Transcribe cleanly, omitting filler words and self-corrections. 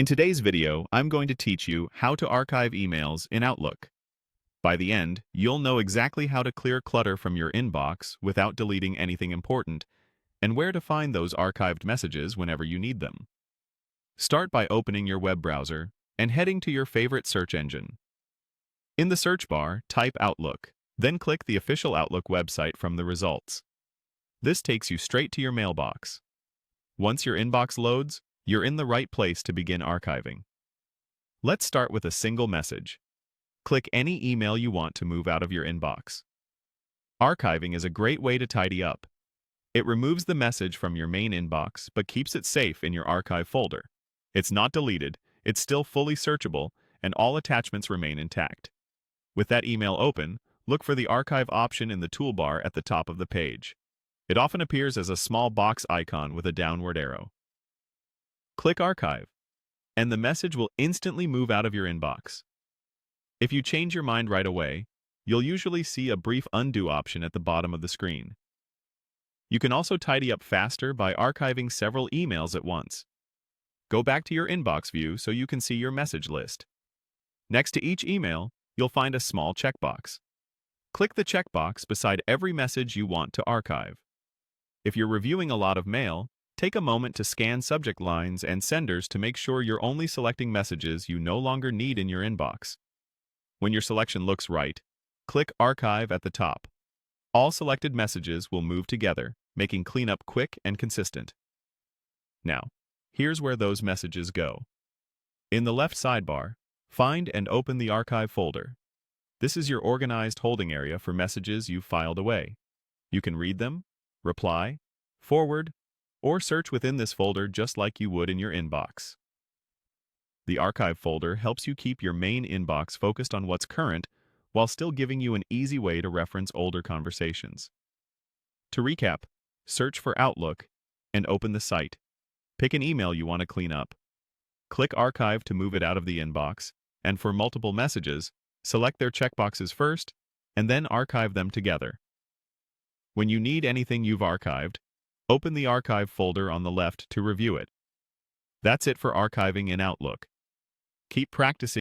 In today's video, I'm going to teach you how to archive emails in Outlook. By the end, you'll know exactly how to clear clutter from your inbox without deleting anything important, and where to find those archived messages whenever you need them. Start by opening your web browser and heading to your favorite search engine. In the search bar, type Outlook, then click the official Outlook website from the results. This takes you straight to your mailbox. Once your inbox loads, you're in the right place to begin archiving. Let's start with a single message. Click any email you want to move out of your inbox. Archiving is a great way to tidy up. It removes the message from your main inbox but keeps it safe in your archive folder. It's not deleted, it's still fully searchable, and all attachments remain intact. With that email open, look for the archive option in the toolbar at the top of the page. It often appears as a small box icon with a downward arrow. Click Archive, and the message will instantly move out of your inbox. If you change your mind right away, you'll usually see a brief undo option at the bottom of the screen. You can also tidy up faster by archiving several emails at once. Go back to your inbox view so you can see your message list. Next to each email, you'll find a small checkbox. Click the checkbox beside every message you want to archive. If you're reviewing a lot of mail, take a moment to scan subject lines and senders to make sure you're only selecting messages you no longer need in your inbox. When your selection looks right, click Archive at the top. All selected messages will move together, making cleanup quick and consistent. Now, here's where those messages go. In the left sidebar, find and open the archive folder. This is your organized holding area for messages you've filed away. You can read them, reply, forward, or search within this folder just like you would in your inbox. The archive folder helps you keep your main inbox focused on what's current while still giving you an easy way to reference older conversations. To recap, search for Outlook and open the site. Pick an email you want to clean up. Click Archive to move it out of the inbox, and for multiple messages, select their checkboxes first and then archive them together. When you need anything you've archived, open the archive folder on the left to review it. That's it for archiving in Outlook. Keep practicing.